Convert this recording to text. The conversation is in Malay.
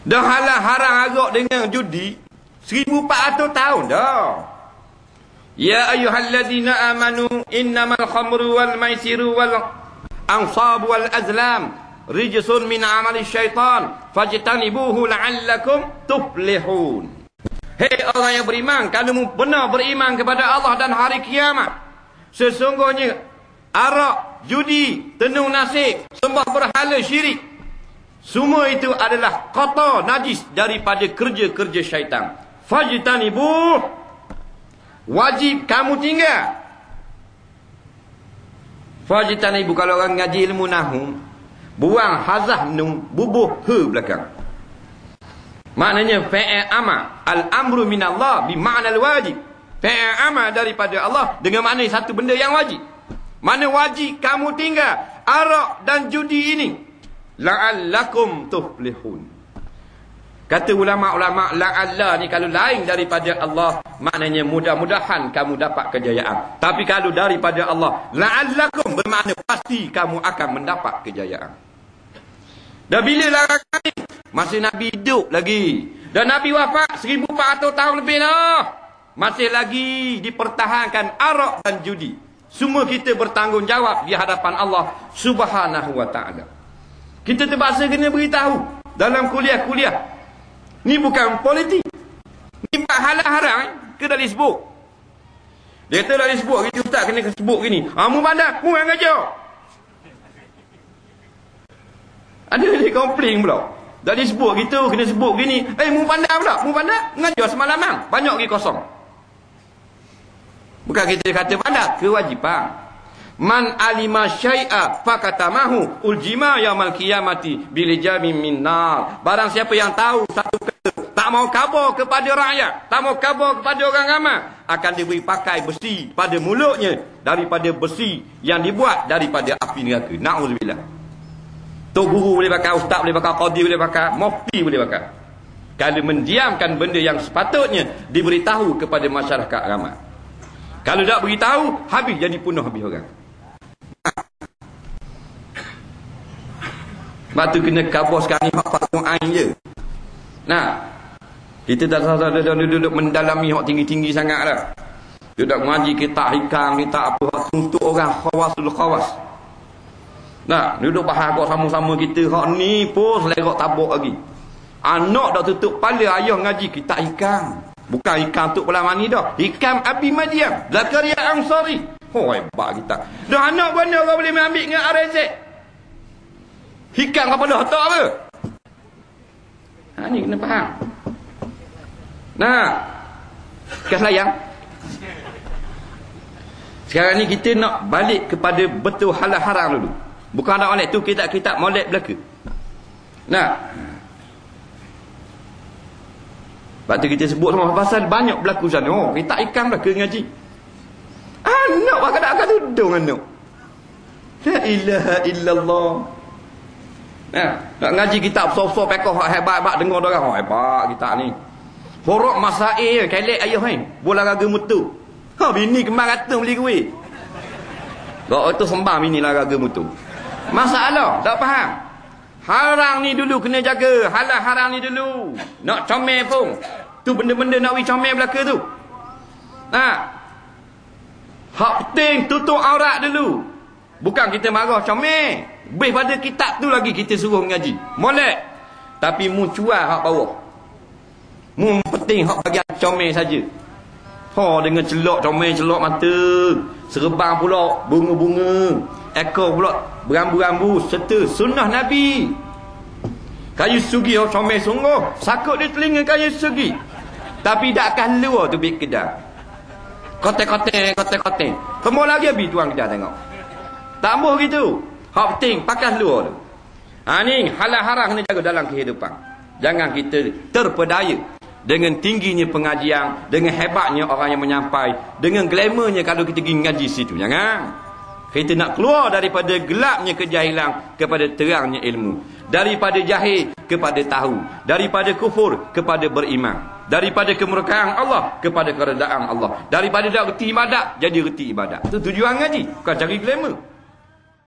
Dah halang-harang agak dengan judi 1400 tahun dah. Ya ayyuhalladzina amanu innamal khamru wal maisiru wal ansabu wal azlam rijsun min amali syaitan fajtanibuhu la'allakum tuflihun. Hei orang yang beriman, kamu benar beriman kepada Allah dan hari kiamat, sesungguhnya arak, judi, tenung nasib, sembah berhala, syirik, semua itu adalah kotor, najis daripada kerja-kerja syaitan. Fajtanibuh, wajib kamu tinggal. Fajtanibuh, kalau orang ngaji ilmu nahu, buang hazah nun, bubuh he belakang. Maknanya fa'il amal, al-amru minallah bima'na al-wajib. Fa'il amal daripada Allah dengan makna satu benda yang wajib. Mana wajib kamu tinggal arak dan judi ini, la'allakum tuflihun. Kata ulama-ulama, la'alla ni kalau lain daripada Allah, maknanya mudah-mudahan kamu dapat kejayaan. Tapi kalau daripada Allah, la'allakum bermakna pasti kamu akan mendapat kejayaan. Dah bila larangan ni? Masih Nabi hidup lagi. Dan Nabi wafat 1400 tahun lebih dah. Masih lagi dipertahankan arak dan judi. Semua kita bertanggungjawab di hadapan Allah Subhanahu wa ta'ala. Kita terpaksa kena beritahu dalam kuliah-kuliah. Ni bukan politik. Ni halal-haram ke dah disebut. Dia kata dah disebut, kita ustaz kena sebut gini. Mu pandai, mu yang ajar. Ada dia komplain pula. Dah disebut gitu, kena sebut gini. Mu pandai pula, mu pandai. Ngajar semalaman, banyak lagi kosong. Bukan kita kata pandai, kewajipan. Man alima syai'a fakatamahu uljima yaumal qiyamati bilijamin min nar. Barang siapa yang tahu satu perkara, tak mau khabar kepada rakyat, tak mau khabar kepada orang ramai, akan diberi pakai besi pada mulutnya daripada besi yang dibuat daripada api neraka. Na'udzubillah. Tok guru boleh pakai, ustaz boleh pakai, qadi boleh pakai, mufti boleh pakai. Kalau mendiamkan benda yang sepatutnya diberitahu kepada masyarakat ramai. Kalau tak beritahu, habis jadi punuh habis orang. Sebab tu kena khabar sekarang ni hak Quran je. Nah, kita tak duduk mendalami hak tinggi-tinggi sangat dah. Duduk mengaji kitab hikam, kitab apa, untuk orang khawasul khawas. Nah, duduk bahas kau sama-sama kita hak ni pun selerok tabuk lagi. Anak dah tutup kepala ayah ngaji kitab hikam. Bukan hikam tu pula mani dah. Hikam Abi Madyam, Zakaria Ansari. Oh, hebat kita. Dah anak mana orang boleh ambil dengan RZ? Hikam kepala otak apa? Ha, ni kena faham. Nah, kas layang. Sekarang ni kita nak balik kepada betul halal haram dulu. Bukan nak molek tu kitab molek belaka. Nah. Sebab tu kita sebut semua pasal banyak berlaku sana. Oh, kita ikam belaka ngaji. Anak pakai tak tudung anak. La ilaha illallah. Nah, nak ngaji kitab so-so pekoh hebat-hebat dengar orang. Oh, hebat kitab ni. Horok masail kelek ayah ni. Bola raga mutu. Ha, bini kembar kata beli kuih. Kau tu sembah bini lah raga mutu. Masalah, tak faham. Haram ni dulu kena jaga. Halal haram ni dulu. Nak comel pun. Tu benda-benda nak pergi comel belaka tu. Nah. Hak penting tutup aurat dulu. Bukan kita marah comel. Lebih pada kitab tu lagi kita suruh mengaji. Molek. Tapi mu cuai hak bawah. Mu penting hak bagian comel saja. Ha, dengan celok comel, celok mata. Serebang pula, bunga-bunga. Ekor pula berambu-rambu serta sunnah Nabi. Kayu sugi orang comel sungguh. Sakut di telinga kayu sugi. Tapi tak akan luar tu bik kedai. Kotek-kotek. Kemau lagi habis tuang kedai tengok. Tak ambuh gitu. Hak penting pakai luar tu. Ha ni halal haram kena jaga dalam kehidupan. Jangan kita terpedaya dengan tingginya pengajian, dengan hebatnya orang yang menyampai, dengan glamournya kalau kita pergi ngaji situ. Jangan. Kita nak keluar daripada gelapnya kejahilan kepada terangnya ilmu. Daripada jahil kepada tahu. Daripada kufur kepada beriman. Daripada kemurkaan Allah kepada keredaan Allah. Daripada tak reti ibadat jadi reti ibadat. Itu tujuan ngaji. Bukan cari glamour.